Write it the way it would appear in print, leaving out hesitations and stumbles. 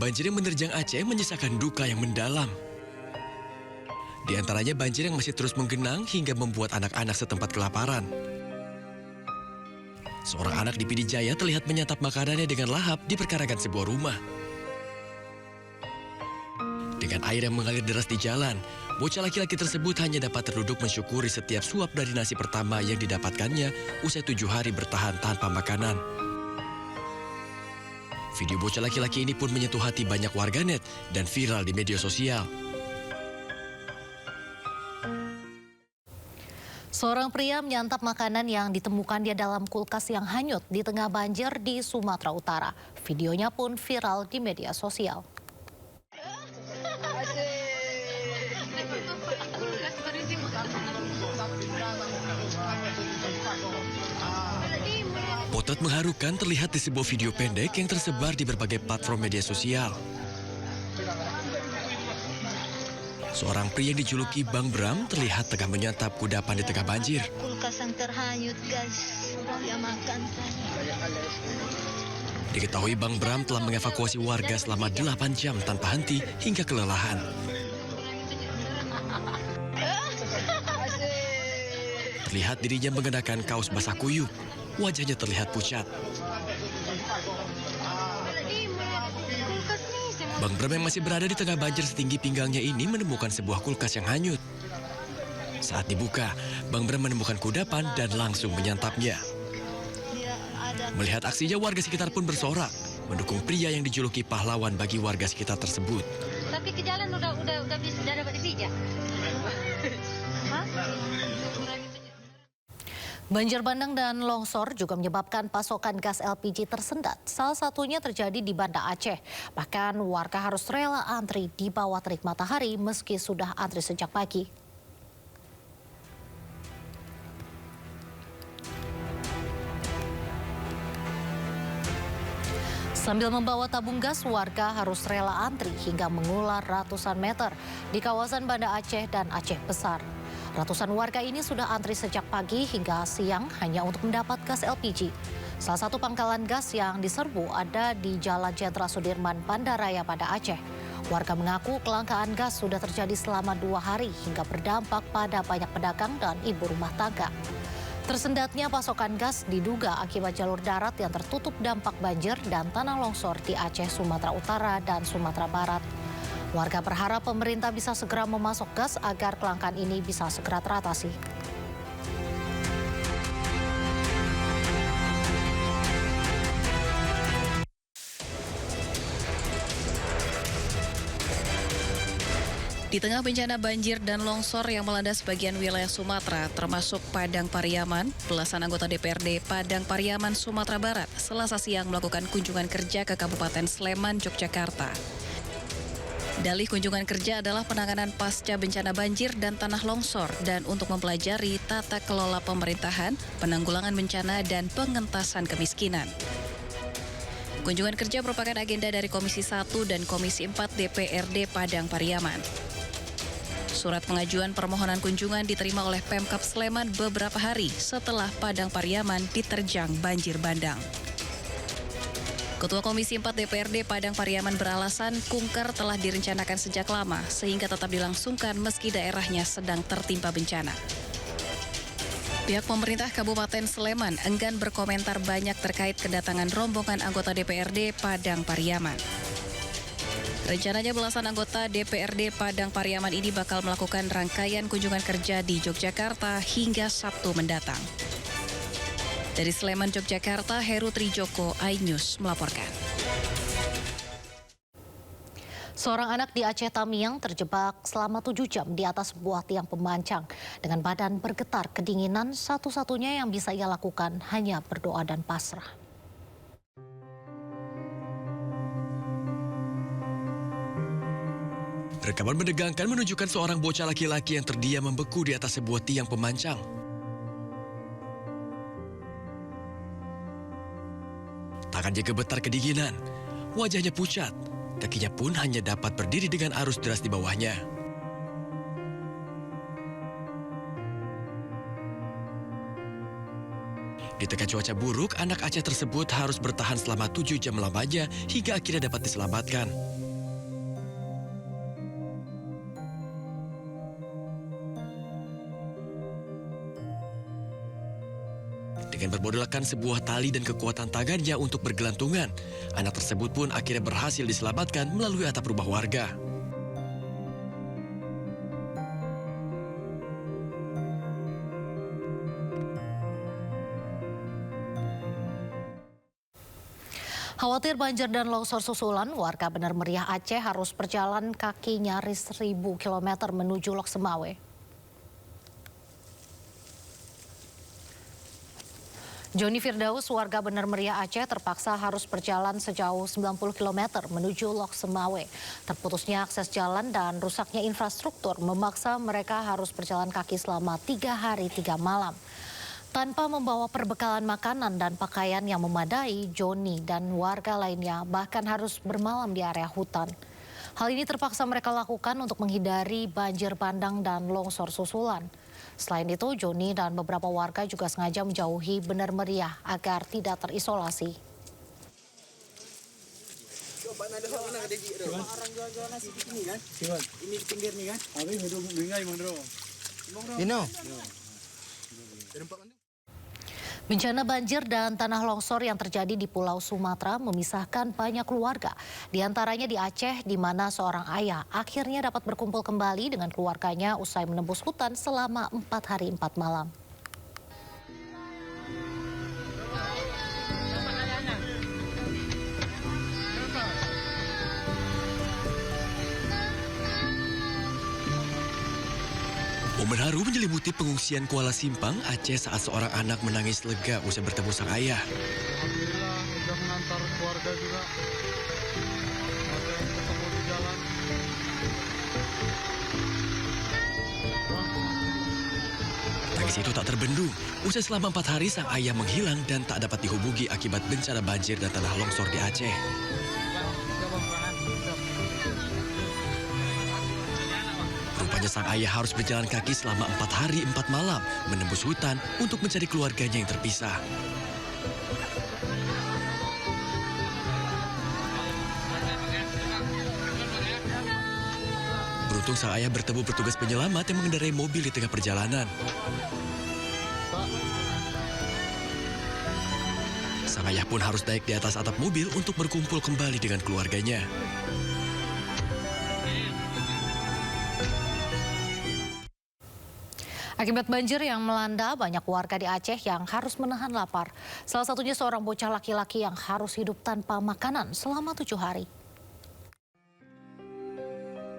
Banjir yang menerjang Aceh menyisakan duka yang mendalam. Di antaranya banjir yang masih terus menggenang hingga membuat anak-anak setempat kelaparan. Seorang anak di Pidi Jaya terlihat menyantap makanannya dengan lahap di perkarangan sebuah rumah. Dengan air yang mengalir deras di jalan, bocah laki-laki tersebut hanya dapat terduduk mensyukuri setiap suap dari nasi pertama yang didapatkannya usai 7 hari bertahan tanpa makanan. Video bocah laki-laki ini pun menyentuh hati banyak warganet dan viral di media sosial. Seorang pria menyantap makanan yang ditemukan di dalam kulkas yang hanyut di tengah banjir di Sumatera Utara. Videonya pun viral di media sosial. Potret mengharukan terlihat di sebuah video pendek yang tersebar di berbagai platform media sosial. Seorang pria yang dijuluki Bang Bram terlihat tengah menyantap kudapan di tengah banjir. Kulkas yang terhanyut, guys. Ya makan. Diketahui Bang Bram telah mengevakuasi warga selama 8 jam tanpa henti hingga kelelahan. Terlihat dirinya mengenakan kaos basah kuyup. Wajahnya terlihat pucat. Bang Bram yang masih berada di tengah banjir setinggi pinggangnya ini menemukan sebuah kulkas yang hanyut. Saat dibuka, Bang Bram menemukan kudapan dan langsung menyantapnya. Melihat aksinya, warga sekitar pun bersorak, mendukung pria yang dijuluki pahlawan bagi warga sekitar tersebut. Tapi ke jalan udah bisa dapat dipijak. Banjir bandang dan longsor juga menyebabkan pasokan gas LPG tersendat. Salah satunya terjadi di Banda Aceh. Bahkan warga harus rela antri di bawah terik matahari meski sudah antri sejak pagi. Sambil membawa tabung gas, warga harus rela antri hingga mengular ratusan meter di kawasan Banda Aceh dan Aceh Besar. Ratusan warga ini sudah antri sejak pagi hingga siang hanya untuk mendapat gas LPG. Salah satu pangkalan gas yang diserbu ada di Jalan Jenderal Sudirman, Bandaraya, Banda Aceh. Warga mengaku kelangkaan gas sudah terjadi selama 2 hari hingga berdampak pada banyak pedagang dan ibu rumah tangga. Tersendatnya pasokan gas diduga akibat jalur darat yang tertutup dampak banjir dan tanah longsor di Aceh, Sumatera Utara, dan Sumatera Barat. Warga berharap pemerintah bisa segera memasok gas agar kelangkaan ini bisa segera teratasi. Di tengah bencana banjir dan longsor yang melanda sebagian wilayah Sumatera, termasuk Padang Pariaman, belasan anggota DPRD Padang Pariaman, Sumatera Barat, Selasa siang melakukan kunjungan kerja ke Kabupaten Sleman, Yogyakarta. Dalih kunjungan kerja adalah penanganan pasca bencana banjir dan tanah longsor dan untuk mempelajari tata kelola pemerintahan, penanggulangan bencana, dan pengentasan kemiskinan. Kunjungan kerja merupakan agenda dari Komisi 1 dan Komisi 4 DPRD Padang Pariaman. Surat pengajuan permohonan kunjungan diterima oleh Pemkab Sleman beberapa hari setelah Padang Pariaman diterjang banjir bandang. Ketua Komisi 4 DPRD Padang Pariaman beralasan kunker telah direncanakan sejak lama sehingga tetap dilangsungkan meski daerahnya sedang tertimpa bencana. Pihak pemerintah Kabupaten Sleman enggan berkomentar banyak terkait kedatangan rombongan anggota DPRD Padang Pariaman. Rencananya belasan anggota DPRD Padang Pariaman ini bakal melakukan rangkaian kunjungan kerja di Yogyakarta hingga Sabtu mendatang. Dari Sleman, Yogyakarta, Heru Trijoko, iNews melaporkan. Seorang anak di Aceh Tamiang terjebak selama 7 jam di atas sebuah tiang pemancang. Dengan badan bergetar kedinginan, satu-satunya yang bisa ia lakukan hanya berdoa dan pasrah. Rekaman menegangkan menunjukkan seorang bocah laki-laki yang terdiam membeku di atas sebuah tiang pemancang. Tangannya gemetar kedinginan, wajahnya pucat, kakinya pun hanya dapat berdiri dengan arus deras di bawahnya. Di tengah cuaca buruk, anak Aceh tersebut harus bertahan selama 7 jam lamanya hingga akhirnya dapat diselamatkan. Dengan bermodalkan sebuah tali dan kekuatan tangannya untuk bergelantungan, anak tersebut pun akhirnya berhasil diselamatkan melalui atap rumah warga. Khawatir banjir dan longsor susulan, warga Bener Meriah Aceh harus berjalan kaki nyaris 1.000 km menuju Lok Semawe. Joni Firdaus, warga Bener Meriah Aceh terpaksa harus berjalan sejauh 90 km menuju Lok Semawe. Terputusnya akses jalan dan rusaknya infrastruktur memaksa mereka harus berjalan kaki selama 3 hari 3 malam. Tanpa membawa perbekalan makanan dan pakaian yang memadai, Joni dan warga lainnya bahkan harus bermalam di area hutan. Hal ini terpaksa mereka lakukan untuk menghindari banjir bandang dan longsor susulan. Selain itu, Joni dan beberapa warga juga sengaja menjauhi Bener Meriah agar tidak terisolasi. Ini di pinggir nih kan? Bencana banjir dan tanah longsor yang terjadi di Pulau Sumatera memisahkan banyak keluarga. Di antaranya di Aceh, di mana seorang ayah akhirnya dapat berkumpul kembali dengan keluarganya usai menembus hutan selama 4 hari 4 malam. Momen haru menyelimuti pengungsian Kuala Simpang, Aceh saat seorang anak menangis lega usai bertemu sang ayah. Alhamdulillah sudah mengantar keluarga juga. Ada yang ketemu di jalan. Tangis itu tak terbendung. Usai selama 4 hari sang ayah menghilang dan tak dapat dihubungi akibat bencana banjir dan tanah longsor di Aceh. Rupanya sang ayah harus berjalan kaki selama 4 hari 4 malam menembus hutan untuk mencari keluarganya yang terpisah. Beruntung sang ayah bertemu petugas penyelamat yang mengendarai mobil di tengah perjalanan. Sang ayah pun harus naik di atas atap mobil untuk berkumpul kembali dengan keluarganya. Akibat banjir yang melanda, banyak warga di Aceh yang harus menahan lapar. Salah satunya seorang bocah laki-laki yang harus hidup tanpa makanan selama 7 hari.